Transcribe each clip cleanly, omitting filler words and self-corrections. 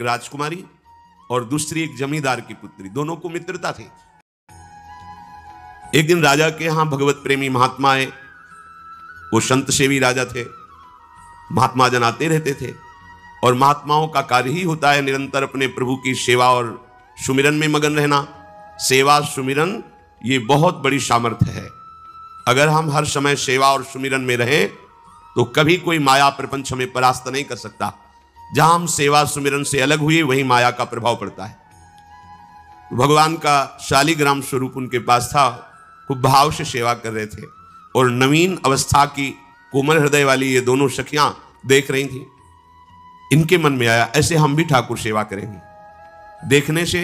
राजकुमारी और दूसरी एक जमींदार की पुत्री, दोनों को मित्रता थी। एक दिन राजा के यहां भगवत प्रेमी महात्मा आए। वो संत सेवी राजा थे। महात्मा जन आते रहते थे और महात्माओं का कार्य ही होता है निरंतर अपने प्रभु की सेवा और सुमिरन में मगन रहना। सेवा सुमिरन ये बहुत बड़ी सामर्थ्य है। अगर हम हर समय सेवा और सुमिरन में रहें तो कभी कोई माया प्रपंच हमें परास्त नहीं कर सकता। जहां हम सेवा सुमिरन से अलग हुए वहीं माया का प्रभाव पड़ता है। भगवान का शालिग्राम स्वरूप उनके पास था। खूब भाव से सेवा कर रहे थे और नवीन अवस्था की कोमल हृदय वाली ये दोनों सखियां देख रही थी। इनके मन में आया ऐसे हम भी ठाकुर सेवा करेंगे। देखने से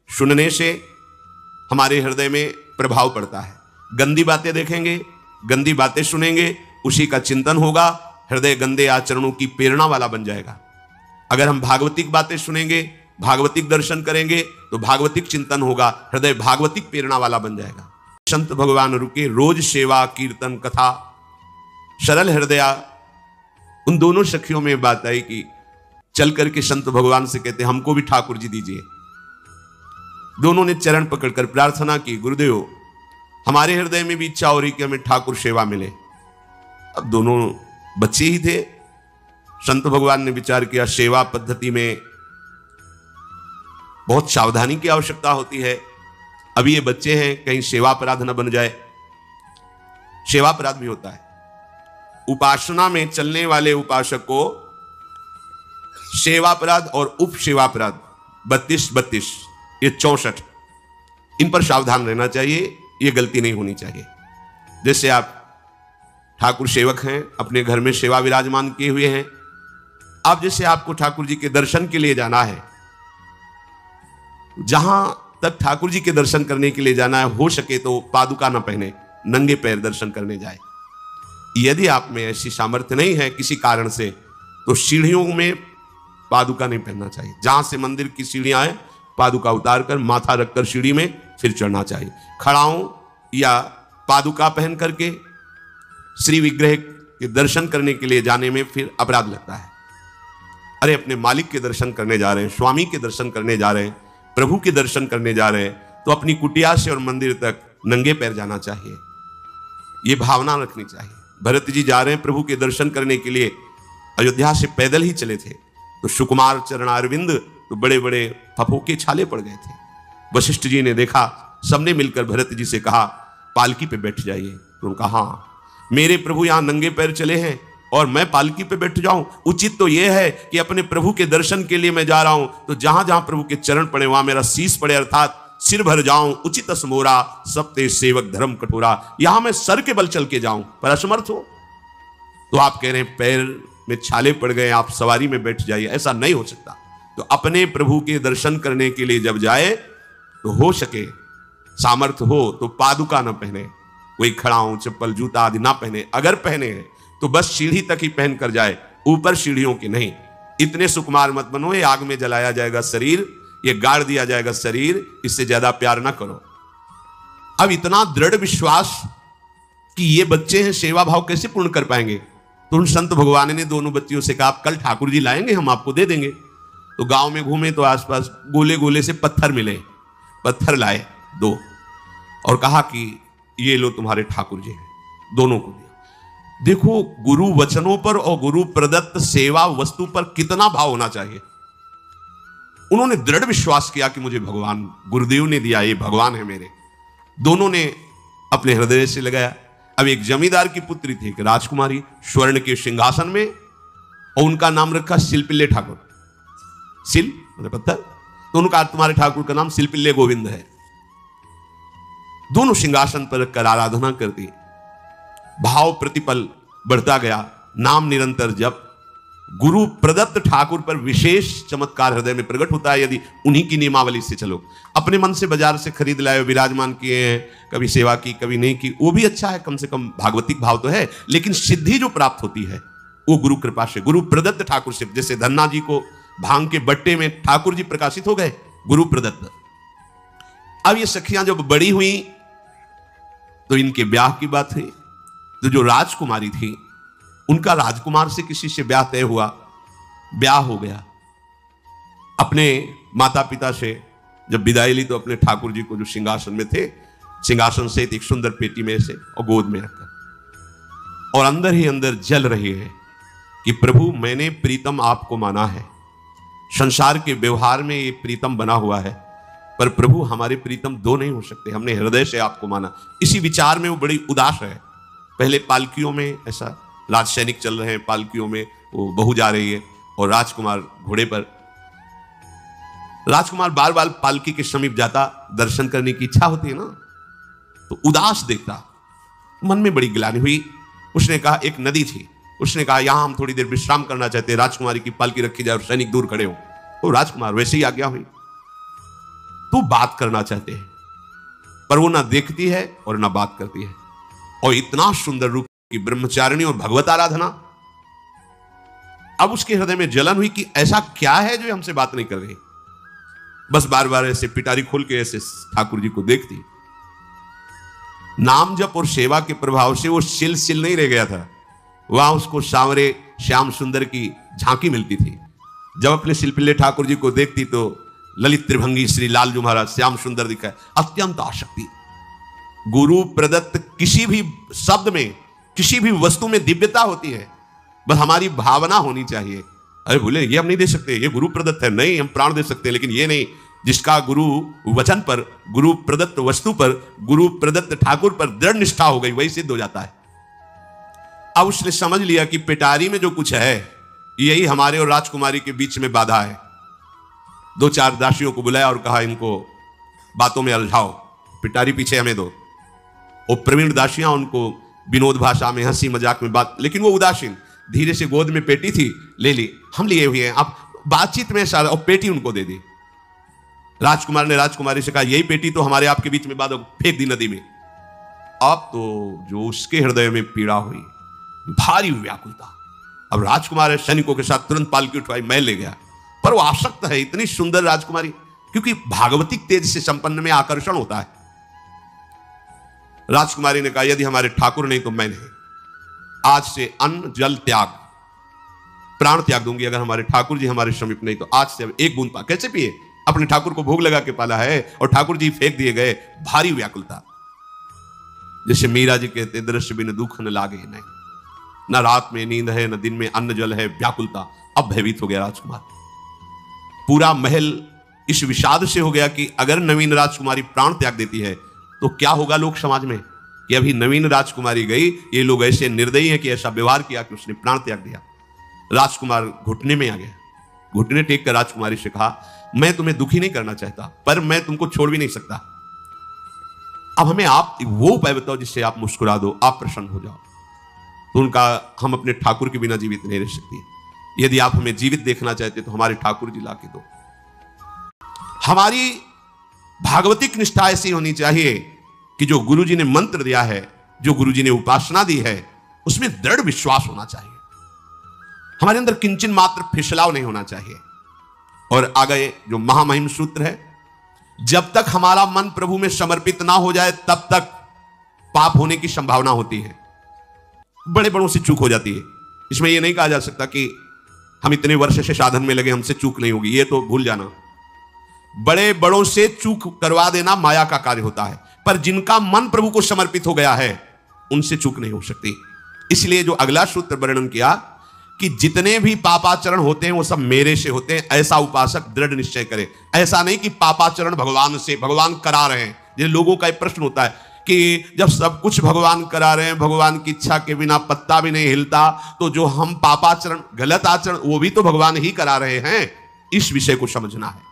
सुनने से हमारे हृदय में प्रभाव पड़ता है। गंदी बातें देखेंगे, गंदी बातें सुनेंगे, उसी का चिंतन होगा, हृदय गंदे आचरणों की प्रेरणा वाला बन जाएगा। अगर हम भागवतिक बातें सुनेंगे, भागवतिक दर्शन करेंगे तो भागवतिक चिंतन होगा, हृदय भागवतिक प्रेरणा वाला बन जाएगा। संत भगवान रुके, रोज सेवा कीर्तन कथा, सरल हृदया। उन दोनों सखियों में बात आई कि चल करके संत भगवान से कहते हमको भी ठाकुर जी दीजिए। दोनों ने चरण पकड़कर प्रार्थना की, गुरुदेव हमारे हृदय में भी इच्छा हो रही कि हमें ठाकुर सेवा मिले। अब दोनों बच्चे ही थे। संत भगवान ने विचार किया सेवा पद्धति में बहुत सावधानी की आवश्यकता होती है। अभी ये बच्चे हैं, कहीं सेवा अपराध न बन जाए। सेवा अपराध भी होता है। उपासना में चलने वाले उपासक को सेवा अपराध और उप सेवा अपराध 32 ये 64, इन पर सावधान रहना चाहिए। ये गलती नहीं होनी चाहिए। जैसे आप ठाकुर सेवक हैं, अपने घर में सेवा विराजमान किए हुए हैं। अब जैसे आपको ठाकुर जी के दर्शन के लिए जाना है, जहां तक ठाकुर जी के दर्शन करने के लिए जाना है, हो सके तो पादुका ना पहने, नंगे पैर दर्शन करने जाए। यदि आप में ऐसी सामर्थ्य नहीं है किसी कारण से, तो सीढ़ियों में पादुका नहीं पहनना चाहिए। जहां से मंदिर की सीढ़ियां आए, पादुका उतार कर माथा रखकर सीढ़ी में फिर चढ़ना चाहिए। खड़ाओं या पादुका पहन करके श्री विग्रह के दर्शन करने के लिए जाने में फिर अपराध लगता है। अरे अपने मालिक के दर्शन करने जा रहे हैं, स्वामी के दर्शन करने जा रहे हैं, प्रभु के दर्शन करने जा रहे हैं, तो अपनी कुटिया से और मंदिर तक नंगे पैर जाना चाहिए। ये भावना रखनी चाहिए। भरत जी जा रहे हैं प्रभु के दर्शन करने के लिए, अयोध्या से पैदल ही चले थे, तो सुकुमार चरणारविंद तो बड़े बड़े फफोके छाले पड़ गए थे। वशिष्ठ जी ने देखा, सबने मिलकर भरत जी से कहा पालकी पे बैठ जाइए। तो उनका हाँ, मेरे प्रभु यहां नंगे पैर चले हैं और मैं पालकी पे बैठ जाऊं? उचित तो यह है कि अपने प्रभु के दर्शन के लिए मैं जा रहा हूं तो जहां जहां प्रभु के चरण पड़े वहां मेरा शीश पड़े, अर्थात सिर भर जाऊं। उचित असमोरा सप्ते सेवक धर्म कठोरा। यहां मैं सर के बल चल के जाऊं पर असमर्थ हूं। तो आप कह रहे हैं पैर में छाले पड़ गए, आप सवारी में बैठ जाइए। ऐसा नहीं हो सकता। तो अपने प्रभु के दर्शन करने के लिए जब जाए तो हो सके, सामर्थ्य हो तो पादुका न पहने, कोई खड़ाऊं चप्पल जूता आदि ना पहने। अगर पहने हैं तो बस सीढ़ी तक ही पहन कर जाए, ऊपर सीढ़ियों की नहीं। इतने सुकुमार मत बनो, ये आग में जलाया जाएगा शरीर, ये गाड़ दिया जाएगा शरीर, इससे ज्यादा प्यार ना करो। अब इतना दृढ़ विश्वास कि ये बच्चे हैं, सेवा भाव कैसे पूर्ण कर पाएंगे? तो उन संत भगवान ने दोनों बच्चियों से कहा कल ठाकुर जी लाएंगे, हम आपको दे देंगे। तो गांव में घूमे तो आसपास गोले गोले से पत्थर मिले, पत्थर लाए 2 और कहा कि ये लो तुम्हारे ठाकुर जी हैं। दोनों को दिया। देखो गुरु वचनों पर और गुरु प्रदत्त सेवा वस्तु पर कितना भाव होना चाहिए। उन्होंने दृढ़ विश्वास किया कि मुझे भगवान गुरुदेव ने दिया, ये भगवान है मेरे। दोनों ने अपने हृदय से लगाया। अब एक जमींदार की पुत्री थी, एक राजकुमारी, स्वर्ण के सिंहासन में, और उनका नाम रखा शिलपिल्ले ठाकुर। शिल मतलब पत्थर, तो उनका तुम्हारे ठाकुर का नाम शिलपिल्ले गोविंद है। दोनों सिंहासन पर रखकर आराधना करती। भाव प्रतिपल बढ़ता गया, नाम निरंतर जप। गुरु प्रदत्त ठाकुर पर विशेष चमत्कार हृदय में प्रकट होता है यदि उन्हीं की नियमावली से चलो। अपने मन से बाजार से खरीद लाए, विराजमान किए हैं, कभी सेवा की कभी नहीं की, वो भी अच्छा है, कम से कम भागवतिक भाव तो है। लेकिन सिद्धि जो प्राप्त होती है वो गुरु कृपा से, गुरु प्रदत्त ठाकुर से। जैसे धन्ना जी को भांग के बट्टे में ठाकुर जी प्रकाशित हो गए, गुरु प्रदत्त। अब ये सखियां जब बड़ी हुई तो इनके ब्याह की बात हुई। तो जो राजकुमारी थी उनका राजकुमार से किसी से ब्याह तय हुआ, ब्याह हो गया। अपने माता पिता से जब विदाई ली तो अपने ठाकुर जी को जो सिंहासन में थे, सिंहासन से एक सुंदर पेटी में से और गोद में रखकर, और अंदर ही अंदर जल रही है कि प्रभु मैंने प्रीतम आपको माना है, संसार के व्यवहार में ये प्रीतम बना हुआ है, पर प्रभु हमारे प्रीतम दो नहीं हो सकते, हमने हृदय से आपको माना। इसी विचार में वो बड़ी उदास है। पहले पालकियों में ऐसा राज सैनिक चल रहे हैं, पालकियों में वो बहू जा रही है और राजकुमार घोड़े पर। राजकुमार बार बार पालकी के समीप जाता, दर्शन करने की इच्छा होती है ना, तो उदास देखता, मन में बड़ी गिलानी हुई। उसने कहा, एक नदी थी, उसने कहा यहां हम थोड़ी देर विश्राम करना चाहते हैं, राजकुमारी की पालकी रखी जाए और सैनिक दूर खड़े हो। तो राजकुमार वैसे ही आज्ञा हुई। तो बात करना चाहते हैं, पर वो ना देखती है और ना बात करती है, और इतना सुंदर रूप की ब्रह्मचारिणी और भगवत आराधना। अब उसके हृदय में जलन हुई कि ऐसा क्या है जो हमसे बात नहीं कर रही। बस बार बार ऐसे पिटारी खोल के ऐसे ठाकुर जी को देखती। नाम जप और सेवा के प्रभाव से वो सिल नहीं रह गया था, वहां उसको सांवरे श्याम सुंदर की झांकी मिलती थी। जब अपने शिल्पिल्ले ठाकुर जी को देखती तो ललित त्रिभंगी श्री लाल जो महाराज श्याम सुंदर दिखा, अत्यंत आसक्ति। गुरु प्रदत्त किसी भी शब्द में, किसी भी वस्तु में दिव्यता होती है, बस हमारी भावना होनी चाहिए। अरे बोले ये हम नहीं दे सकते, ये गुरु प्रदत्त है, नहीं हम प्राण दे सकते, लेकिन ये नहीं। जिसका गुरु वचन पर, गुरु प्रदत्त वस्तु पर, गुरु प्रदत्त ठाकुर पर दृढ़ निष्ठा हो गई, वही सिद्ध हो जाता है। अब उसने समझ लिया कि पिटारी में जो कुछ है यही हमारे और राजकुमारी के बीच में बाधा है। दो चार दासियों को बुलाया और कहा इनको बातों में उलझाओ, पिटारी पीछे हमें दो। और प्रवीण दासियां उनको विनोद भाषा में, हंसी मजाक में बात, लेकिन वो उदासीन। धीरे से गोद में पेटी थी, ले ली, हम लिए हुए हैं, आप बातचीत में सारा, और पेटी उनको दे दी। राजकुमार ने राजकुमारी से कहा यही पेटी तो हमारे आपके बीच में बात, फेंक दी नदी में। अब तो जो उसके हृदय में पीड़ा हुई, भारी व्याकुलता। अब राजकुमार है, सैनिकों के साथ तुरंत पालकी उठवाई, मैं ले गया। पर वो आसक्त है, इतनी सुंदर राजकुमारी, क्योंकि भागवतिक तेज से संपन्न में आकर्षण होता है। राजकुमारी ने कहा यदि हमारे ठाकुर नहीं तो मैं नहीं, आज से अन्न जल त्याग, प्राण त्याग दूंगी अगर हमारे ठाकुर जी हमारे समीप नहीं तो। आज से अब एक बूंद पा कैसे पिए, अपने ठाकुर को भोग लगा के पाला है और ठाकुर जी फेंक दिए गए। भारी व्याकुलता, जैसे मीरा जी कहते दृश्य बिन दुख न लागे नहीं, न रात में नींद है न दिन में अन्न जल है, व्याकुलता। अब भयभीत हो गया राजकुमार। पूरा महल इस विषाद से हो गया कि अगर नवीन राजकुमारी प्राण त्याग देती है तो क्या होगा लोक समाज में, कि अभी नवीन राजकुमारी गई, ये लोग ऐसे निर्दयी हैं कि ऐसा व्यवहार किया कि उसने प्राण त्याग दिया। राजकुमार घुटने में आ गया, घुटने टेक कर राजकुमारी से कहा मैं तुम्हें दुखी नहीं करना चाहता, पर मैं तुमको छोड़ भी नहीं सकता। अब हमें आप वो उपाय बताओ जिससे आप मुस्कुरा दो, आप प्रसन्न हो जाओ। तो उनका, हम अपने ठाकुर के बिना जीवित नहीं रह सकते, यदि आप हमें जीवित देखना चाहते तो हमारे ठाकुर जी ला के दो। हमारी भागवतिक निष्ठा ऐसी होनी चाहिए कि जो गुरु जी ने मंत्र दिया है, जो गुरु जी ने उपासना दी है, उसमें दृढ़ विश्वास होना चाहिए। हमारे अंदर किंचन मात्र फिसलाव नहीं होना चाहिए। और आगे जो महामहिम सूत्र है, जब तक हमारा मन प्रभु में समर्पित ना हो जाए तब तक पाप होने की संभावना होती है, बड़े बड़ों से चूक हो जाती है। इसमें यह नहीं कहा जा सकता कि हम इतने वर्ष से साधन में लगे हमसे चूक नहीं होगी, ये तो भूल जाना। बड़े बड़ों से चूक करवा देना माया का कार्य होता है, पर जिनका मन प्रभु को समर्पित हो गया है उनसे चूक नहीं हो सकती। इसलिए जो अगला सूत्र वर्णन किया कि जितने भी पापाचरण होते हैं वो सब मेरे से होते हैं, ऐसा उपासक दृढ़ निश्चय करे। ऐसा नहीं कि पापाचरण भगवान से, भगवान करा रहे हैं। जिन लोगों का एक प्रश्न होता है कि जब सब कुछ भगवान करा रहे हैं, भगवान की इच्छा के बिना पत्ता भी नहीं हिलता, तो जो हम पापाचरण, गलत आचरण, वो भी तो भगवान ही करा रहे हैं। इस विषय को समझना है।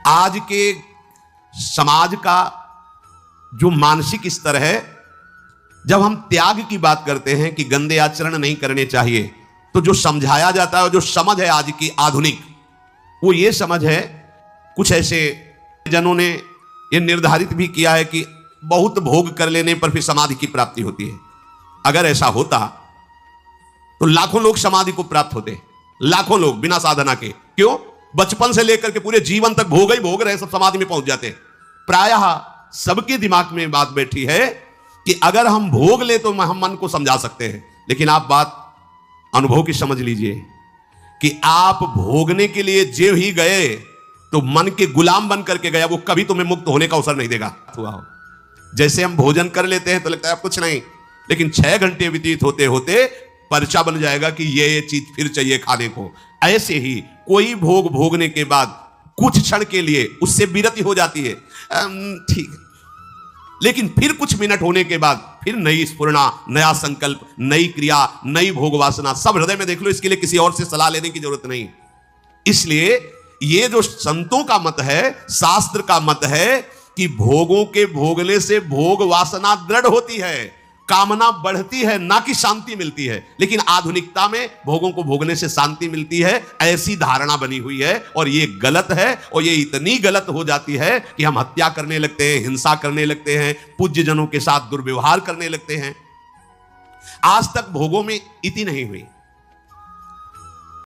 आज के समाज का जो मानसिक स्तर है, जब हम त्याग की बात करते हैं कि गंदे आचरण नहीं करने चाहिए, तो जो समझाया जाता है, जो समझ है आज की आधुनिक, वो ये समझ है, कुछ ऐसे जनों ने ये निर्धारित भी किया है कि बहुत भोग कर लेने पर फिर समाधि की प्राप्ति होती है। अगर ऐसा होता तो लाखों लोग समाधि को प्राप्त होते, लाखों लोग बिना साधना के। क्यों? बचपन से लेकर के पूरे जीवन तक भोग ही भोग रहे, सब समाधि में पहुंच जाते। प्रायः सबके दिमाग में बात बैठी है कि अगर हम भोग ले तो हम मन को समझा सकते हैं, लेकिन आप बात अनुभव की समझ लीजिए कि आप भोगने के लिए जो ही गए तो मन के गुलाम बन करके गया, वो कभी तुम्हें मुक्त होने का अवसर नहीं देगा। जैसे हम भोजन कर लेते हैं तो लगता है अब कुछ नहीं, लेकिन 6 घंटे व्यतीत होते होते पर्चा बन जाएगा कि ये चीज फिर चाहिए खाने को। ऐसे ही कोई भोग भोगने के बाद कुछ क्षण के लिए उससे विरति हो जाती है, ठीक है, लेकिन फिर कुछ मिनट होने के बाद फिर नई स्फुरणा, नया संकल्प, नई क्रिया, नई भोग वासना सब हृदय में देख लो। इसके लिए किसी और से सलाह लेने की जरूरत नहीं। इसलिए ये जो संतों का मत है, शास्त्र का मत है कि भोगों के भोगने से भोग वासना दृढ़ होती है, कामना बढ़ती है, ना कि शांति मिलती है। लेकिन आधुनिकता में भोगों को भोगने से शांति मिलती है, ऐसी धारणा बनी हुई है, और ये गलत है। और ये इतनी गलत हो जाती है कि हम हत्या करने लगते हैं, हिंसा करने लगते हैं, पूज्य जनों के साथ दुर्व्यवहार करने लगते हैं। आज तक भोगों में इति नहीं हुई।